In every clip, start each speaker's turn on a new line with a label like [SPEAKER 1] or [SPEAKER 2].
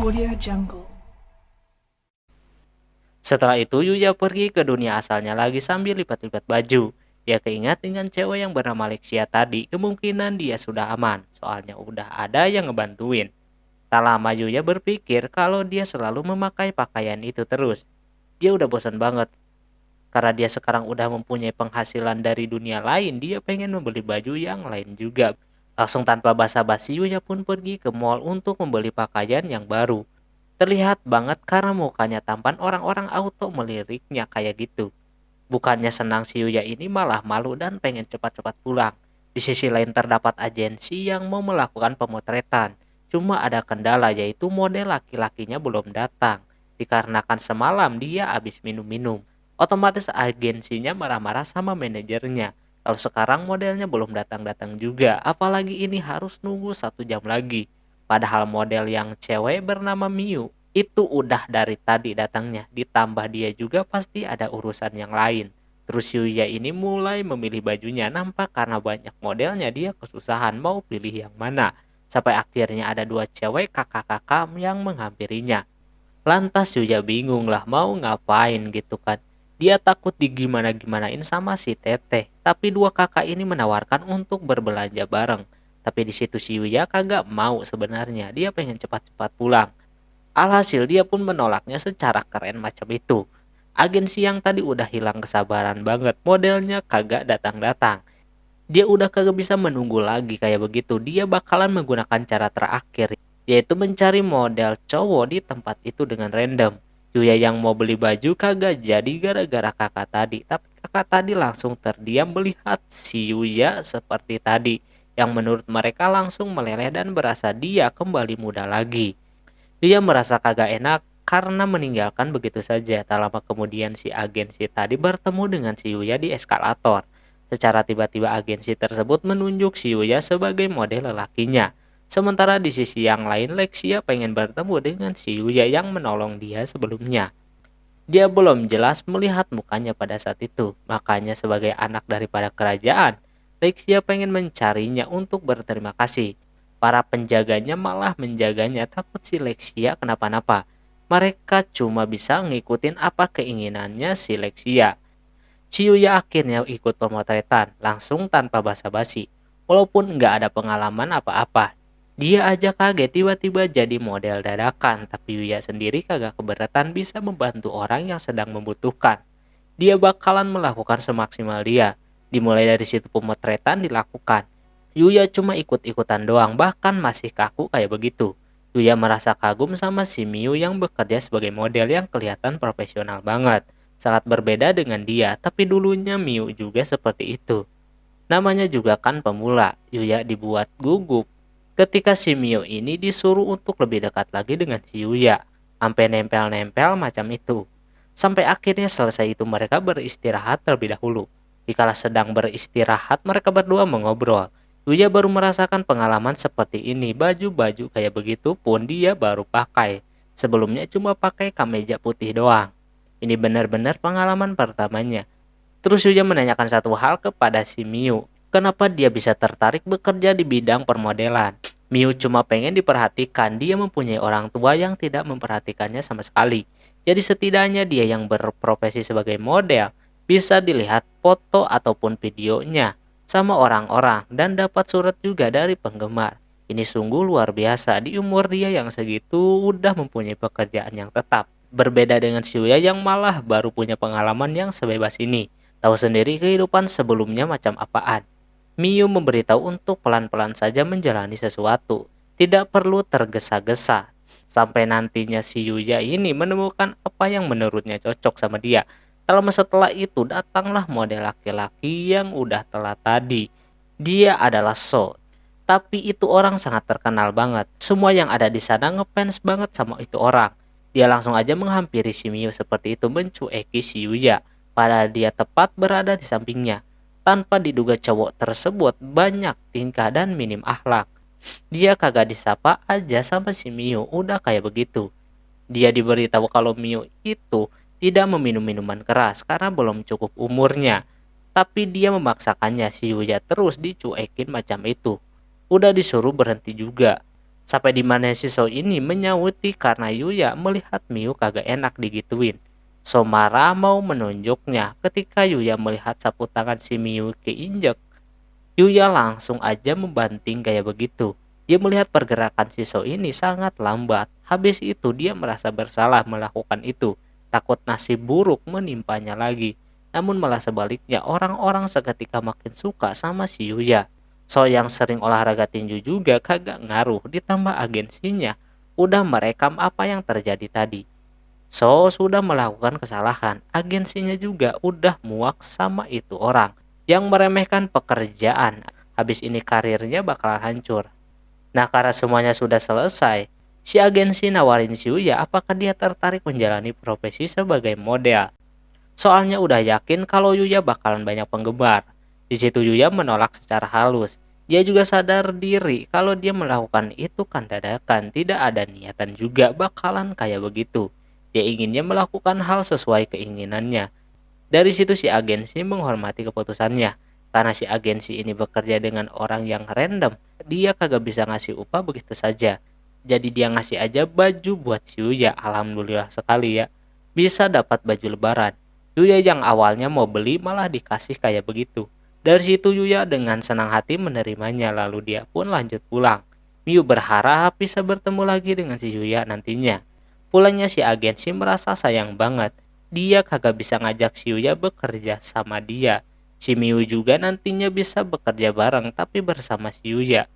[SPEAKER 1] Audio Jungle.
[SPEAKER 2] Setelah itu Yuya pergi ke dunia asalnya lagi sambil lipat-lipat baju. Dia keingat dengan cewek yang bernama Lexia tadi, kemungkinan dia sudah aman, soalnya udah ada yang ngebantuin. Tak lama Yuya berpikir kalau dia selalu memakai pakaian itu terus. Dia udah bosan banget, karena dia sekarang udah mempunyai penghasilan dari dunia lain, dia pengen membeli baju yang lain juga. Langsung tanpa basa-basi Yuya pun pergi ke mall untuk membeli pakaian yang baru. Terlihat banget karena mukanya tampan, orang-orang auto meliriknya kayak gitu. Bukannya senang si Yuya ini malah malu dan pengen cepat-cepat pulang. Di sisi lain terdapat agensi yang mau melakukan pemotretan. Cuma ada kendala yaitu model laki-lakinya belum datang. Dikarenakan semalam dia habis minum-minum. Otomatis agensinya marah-marah sama manajernya. Kalau sekarang modelnya belum datang-datang juga. Apalagi ini harus nunggu 1 jam lagi. Padahal model yang cewek bernama Miu itu udah dari tadi datangnya. Ditambah dia juga pasti ada urusan yang lain. Terus Yuya ini mulai memilih bajunya. Nampak karena banyak modelnya dia kesusahan mau pilih yang mana. Sampai akhirnya ada 2 cewek kakak-kakak yang menghampirinya. Lantas Yuya bingung lah mau ngapain gitu kan. Dia takut digimana-gimanain sama si Teteh. Tapi 2 kakak ini menawarkan untuk berbelanja bareng. Tapi di situ si Yuya kagak mau sebenarnya. Dia pengen cepat-cepat pulang. Alhasil dia pun menolaknya secara keren macam itu. Agensi yang tadi udah hilang kesabaran banget. Modelnya kagak datang-datang. Dia udah kagak bisa menunggu lagi kayak begitu. Dia bakalan menggunakan cara terakhir, yaitu mencari model cowok di tempat itu dengan random. Yuya yang mau beli baju kagak jadi gara-gara kakak tadi. Tapi kakak tadi langsung terdiam melihat si Yuya seperti tadi. Yang menurut mereka langsung meleleh dan berasa dia kembali muda lagi. Dia merasa kagak enak karena meninggalkan begitu saja. Tak lama kemudian si agensi tadi bertemu dengan si Yuya di eskalator. Secara tiba-tiba agensi tersebut menunjuk si Yuya sebagai model lelakinya. Sementara di sisi yang lain Lexia pengen bertemu dengan si Yuya yang menolong dia sebelumnya. Dia belum jelas melihat mukanya pada saat itu. Makanya sebagai anak daripada kerajaan, Lexia pengen mencarinya untuk berterima kasih. Para penjaganya malah menjaganya takut si Lexia kenapa-napa. Mereka cuma bisa ngikutin apa keinginannya si Lexia. Si Yuya akhirnya ikut pemotretan langsung tanpa basa-basi. Walaupun nggak ada pengalaman apa-apa. Dia aja kaget tiba-tiba jadi model dadakan. Tapi Yuya sendiri kagak keberatan bisa membantu orang yang sedang membutuhkan. Dia bakalan melakukan semaksimal dia. Dimulai dari situ pemotretan dilakukan. Yuya cuma ikut-ikutan doang, bahkan masih kaku kayak begitu. Yuya merasa kagum sama si Miu yang bekerja sebagai model yang kelihatan profesional banget. Sangat berbeda dengan dia, tapi dulunya Miu juga seperti itu. Namanya juga kan pemula, Yuya dibuat gugup. Ketika si Miu ini disuruh untuk lebih dekat lagi dengan si Yuya. Sampai nempel-nempel macam itu. Sampai akhirnya selesai itu mereka beristirahat terlebih dahulu. Dikala sedang beristirahat mereka berdua mengobrol. Yuya baru merasakan pengalaman seperti ini. Baju-baju kayak begitu pun dia baru pakai. Sebelumnya cuma pakai kemeja putih doang. Ini benar-benar pengalaman pertamanya. Terus Yuya menanyakan satu hal kepada si Miu. Kenapa dia bisa tertarik bekerja di bidang permodelan? Miu cuma pengen diperhatikan. Dia mempunyai orang tua yang tidak memperhatikannya sama sekali. Jadi setidaknya dia yang berprofesi sebagai model bisa dilihat foto ataupun videonya sama orang-orang dan dapat surat juga dari penggemar. Ini sungguh luar biasa, di umur dia yang segitu udah mempunyai pekerjaan yang tetap. Berbeda dengan Shuya yang malah baru punya pengalaman yang sebebas ini. Tahu sendiri kehidupan sebelumnya macam apaan. Miu memberitahu untuk pelan-pelan saja menjalani sesuatu. Tidak perlu tergesa-gesa. Sampai nantinya si Yuya ini menemukan apa yang menurutnya cocok sama dia. Lama setelah itu datanglah model laki-laki yang udah telat tadi. Dia adalah So. Tapi itu orang sangat terkenal banget. Semua yang ada di sana ngefans banget sama itu orang. Dia langsung aja menghampiri si Miu seperti itu mencueki si Yuya. Padahal dia tepat berada di sampingnya. Tanpa diduga cowok tersebut banyak tingkah dan minim akhlak. Dia kagak disapa aja sama si Miu udah kayak begitu. Dia diberitahu kalau Miu itu tidak meminum minuman keras karena belum cukup umurnya. Tapi dia memaksakannya, si Yuya terus dicuekin macam itu. Udah disuruh berhenti juga. Sampai di mana si So ini menyauti karena Yuya melihat Miu kagak enak digituin. So marah mau menunjuknya. Ketika Yuya melihat sapu tangan si Miu keinjek, Yuya langsung aja membanting gaya begitu. Dia melihat pergerakan si So ini sangat lambat. Habis itu dia merasa bersalah melakukan itu. Takut nasib buruk menimpanya lagi. Namun malah sebaliknya orang-orang seketika makin suka sama si Yuya. So yang sering olahraga tinju juga kagak ngaruh, ditambah agensinya udah merekam apa yang terjadi tadi. So sudah melakukan kesalahan, agensinya juga udah muak sama itu orang yang meremehkan pekerjaan. Habis ini karirnya bakalan hancur. Nah, karena semuanya sudah selesai, si agensi nawarin si Yuya apakah dia tertarik menjalani profesi sebagai model. Soalnya udah yakin kalau Yuya bakalan banyak penggemar. Di situ Yuya menolak secara halus. Dia juga sadar diri kalau dia melakukan itu kan dadakan, tidak ada niatan juga bakalan kayak begitu. Dia inginnya melakukan hal sesuai keinginannya. Dari situ si agensi menghormati keputusannya. Karena si agensi ini bekerja dengan orang yang random, dia kagak bisa ngasih upah begitu saja. Jadi dia ngasih aja baju buat si Yuya. Alhamdulillah sekali ya. Bisa dapat baju lebaran. Yuya yang awalnya mau beli malah dikasih kayak begitu. Dari situ Yuya dengan senang hati menerimanya lalu dia pun lanjut pulang. Miu berharap bisa bertemu lagi dengan si Yuya nantinya. Pulangnya si agensi merasa sayang banget. Dia kagak bisa ngajak si Yuya bekerja sama dia. Si Miu juga nantinya bisa bekerja bareng tapi bersama si Yuya.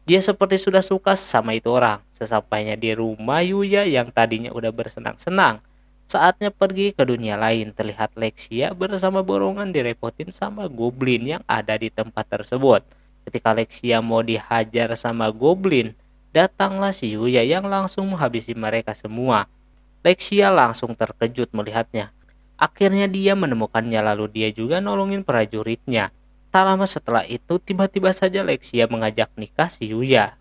[SPEAKER 2] Dia seperti sudah suka sama itu orang. Sesampainya di rumah Yuya yang tadinya udah bersenang-senang. Saatnya pergi ke dunia lain, terlihat Lexia bersama borongan direpotin sama goblin yang ada di tempat tersebut. Ketika Lexia mau dihajar sama goblin, datanglah si Yuya yang langsung menghabisi mereka semua. Lexia langsung terkejut melihatnya. Akhirnya dia menemukannya lalu dia juga nolongin prajuritnya. Tak lama setelah itu tiba-tiba saja Lexia mengajak nikah si Yuya.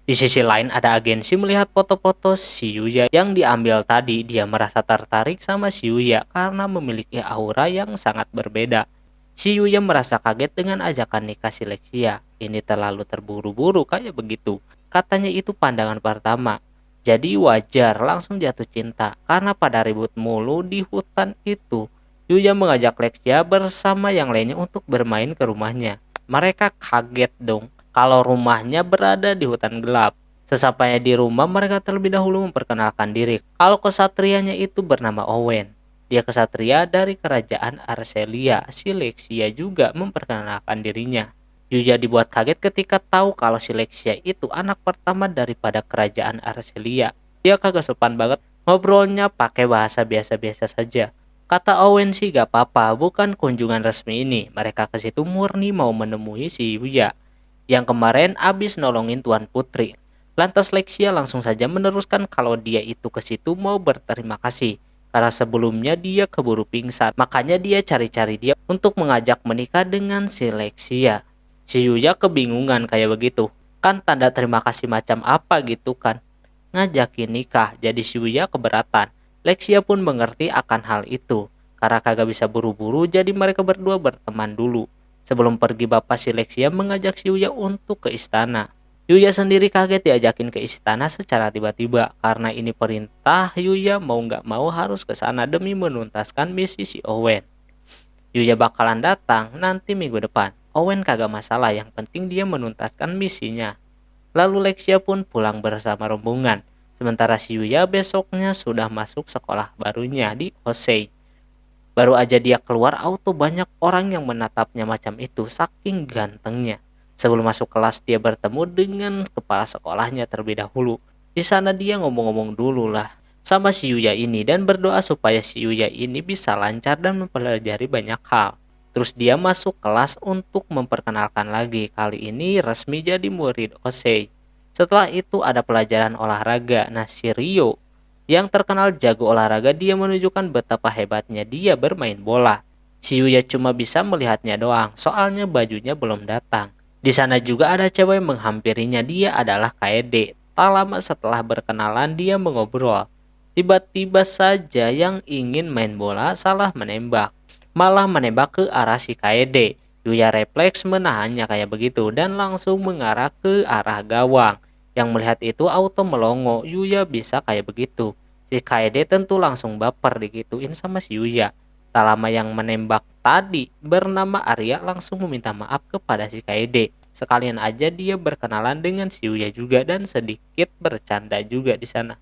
[SPEAKER 2] Di sisi lain ada agensi melihat foto-foto si Yuya yang diambil tadi. Dia merasa tertarik sama si Yuya karena memiliki aura yang sangat berbeda. Si Yuya merasa kaget dengan ajakan nikah si Lexia. Ini terlalu terburu-buru kayak begitu. Katanya itu pandangan pertama. Jadi wajar langsung jatuh cinta. Karena pada ribut mulu di hutan itu, Yuya mengajak Lexia bersama yang lainnya untuk bermain ke rumahnya. Mereka kaget dong kalau rumahnya berada di hutan gelap. Sesampainya di rumah, mereka terlebih dahulu memperkenalkan diri. Kalau kesatrianya itu bernama Owen. Dia kesatria dari kerajaan Arcelia. Si Lexia juga memperkenalkan dirinya. Yuya dibuat kaget ketika tahu kalau si Lexia itu anak pertama daripada kerajaan Arcelia. Dia kagak sopan banget, ngobrolnya pakai bahasa biasa-biasa saja. Kata Owen sih gak apa-apa, bukan kunjungan resmi ini. Mereka ke situ murni mau menemui si Yuya yang kemarin abis nolongin Tuan Putri. Lantas Lexia langsung saja meneruskan kalau dia itu ke situ mau berterima kasih. Karena sebelumnya dia keburu pingsan, makanya dia cari-cari dia untuk mengajak menikah dengan si Lexia. Si Yuya kebingungan kayak begitu. Kan tanda terima kasih macam apa gitu kan. Ngajakin nikah, jadi si Yuya keberatan. Lexia pun mengerti akan hal itu. Karena kagak bisa buru-buru, jadi mereka berdua berteman dulu. Sebelum pergi bapak si Lexia mengajak si Yuya untuk ke istana. Yuya sendiri kaget diajakin ke istana secara tiba-tiba. Karena ini perintah, Yuya mau nggak mau harus ke sana demi menuntaskan misi si Owen. Yuya bakalan datang nanti minggu depan. Owen kagak masalah, yang penting dia menuntaskan misinya. Lalu Lexia pun pulang bersama rombongan. Sementara si Yuya besoknya sudah masuk sekolah barunya di Hosei. Baru aja dia keluar auto banyak orang yang menatapnya macam itu saking gantengnya. Sebelum masuk kelas dia bertemu dengan kepala sekolahnya terlebih dahulu. Di sana dia ngomong-ngomong dulu lah sama si Yuya ini dan berdoa supaya si Yuya ini bisa lancar dan mempelajari banyak hal. Terus dia masuk kelas untuk memperkenalkan lagi. Kali ini resmi jadi murid Osei. Setelah itu ada pelajaran olahraga. Nah si Rio yang terkenal jago olahraga, dia menunjukkan betapa hebatnya dia bermain bola. Si Yuya cuma bisa melihatnya doang, soalnya bajunya belum datang. Di sana juga ada cewek menghampirinya, dia adalah Kaede. Tak lama setelah berkenalan, dia mengobrol. Tiba-tiba saja yang ingin main bola salah menembak. Malah menembak ke arah si Kaede. Yuya refleks menahannya kayak begitu dan langsung mengarah ke arah gawang. Yang melihat itu auto melongo, Yuya bisa kayak begitu. Si Kaede tentu langsung baper digituin sama si Yuya. Tak lama yang menembak tadi bernama Arya langsung meminta maaf kepada si Kaede. Sekalian aja dia berkenalan dengan si Yuya juga dan sedikit bercanda juga di sana.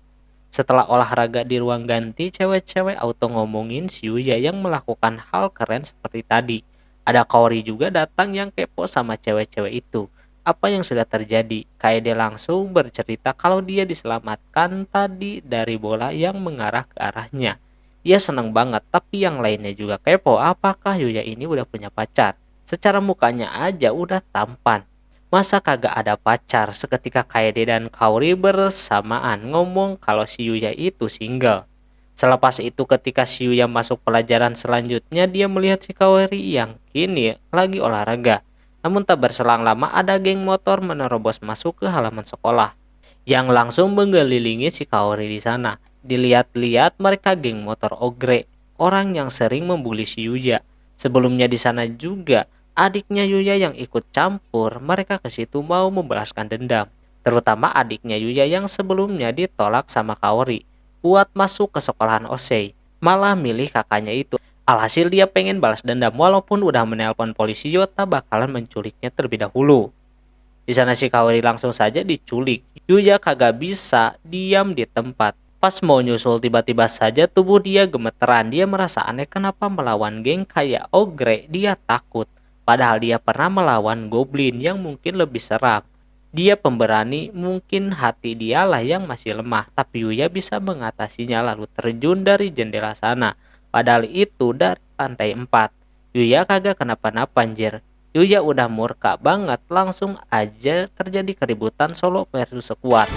[SPEAKER 2] Setelah olahraga di ruang ganti, cewek-cewek auto ngomongin si Yuya yang melakukan hal keren seperti tadi. Ada Kaori juga datang yang kepo sama cewek-cewek itu. Apa yang sudah terjadi? Kaede langsung bercerita kalau dia diselamatkan tadi dari bola yang mengarah ke arahnya. Ia seneng banget, tapi yang lainnya juga kepo apakah Yuya ini udah punya pacar. Secara mukanya aja udah tampan. Masa kagak ada pacar? Seketika Kaede dan Kaori bersamaan ngomong kalau si Yuya itu single. Selepas itu ketika si Yuya masuk pelajaran selanjutnya, dia melihat si Kaori yang kini lagi olahraga. Namun tak berselang lama ada geng motor menerobos masuk ke halaman sekolah yang langsung mengelilingi si Kaori di sana. Dilihat-lihat mereka geng motor Ogre, orang yang sering membuli si Yuya. Sebelumnya di sana juga adiknya Yuya yang ikut campur, mereka ke situ mau membalaskan dendam. Terutama adiknya Yuya yang sebelumnya ditolak sama Kaori buat masuk ke sekolahan Osei. Malah milih kakaknya itu. Alhasil dia pengen balas dendam walaupun udah menelpon polisi Yota bakalan menculiknya terlebih dahulu. Di sana si Kaori langsung saja diculik. Yuya kagak bisa diam di tempat. Pas mau nyusul tiba-tiba saja tubuh dia gemeteran. Dia merasa aneh kenapa melawan geng kayak Ogre dia takut. Padahal dia pernah melawan Goblin yang mungkin lebih seram. Dia pemberani, mungkin hati dialah yang masih lemah. Tapi Yuya bisa mengatasinya lalu terjun dari jendela sana. Padahal itu dari lantai 4. Yuya kagak kenapa-napa anjir. Yuya udah murka banget, langsung aja terjadi keributan solo versus squad.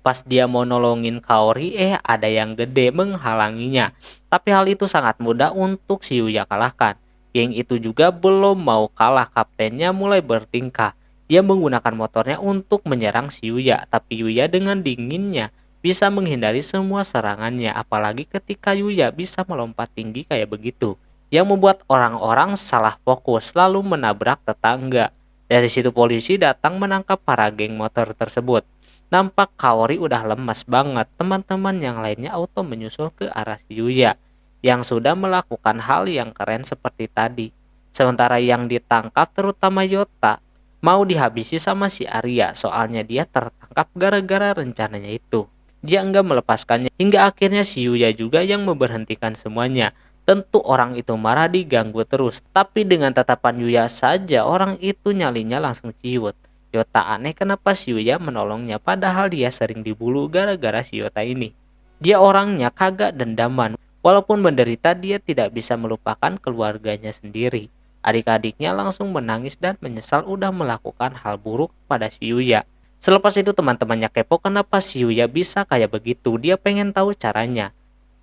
[SPEAKER 2] Pas dia mau nolongin Kaori, ada yang gede menghalanginya. Tapi hal itu sangat mudah untuk si Yuya kalahkan. Geng itu juga belum mau kalah, kaptennya mulai bertingkah. Dia menggunakan motornya untuk menyerang si Yuya, tapi Yuya dengan dinginnya bisa menghindari semua serangannya, apalagi ketika Yuya bisa melompat tinggi kayak begitu, yang membuat orang-orang salah fokus lalu menabrak tetangga. Dari situ polisi datang menangkap para geng motor tersebut. Nampak Kaori udah lemas banget, teman-teman yang lainnya auto menyusul ke arah si Yuya, yang sudah melakukan hal yang keren seperti tadi. Sementara yang ditangkap terutama Yota, mau dihabisi sama si Arya, soalnya dia tertangkap gara-gara rencananya itu. Dia enggak melepaskannya hingga akhirnya si Yuya juga yang memberhentikan semuanya. Tentu orang itu marah diganggu terus. Tapi dengan tatapan Yuya saja orang itu nyalinya langsung ciut. Yota aneh kenapa si Yuya menolongnya padahal dia sering dibulu gara-gara si Yota ini. Dia orangnya kagak dendaman. Walaupun menderita dia tidak bisa melupakan keluarganya sendiri. Adik-adiknya langsung menangis dan menyesal udah melakukan hal buruk pada si Yuya. Selepas itu teman-temannya kepo kenapa si Yuya bisa kayak begitu. Dia pengen tahu caranya.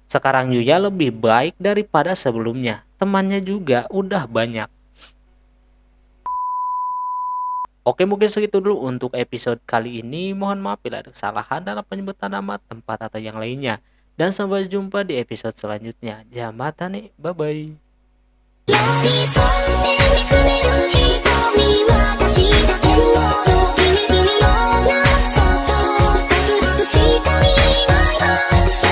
[SPEAKER 2] Sekarang Yuya lebih baik daripada sebelumnya. Temannya juga udah banyak. Oke, mungkin segitu dulu untuk episode kali ini. Mohon maaf bila ada kesalahan dalam penyebutan nama, tempat, atau yang lainnya. Dan sampai jumpa di episode selanjutnya. Jamatane, bye-bye.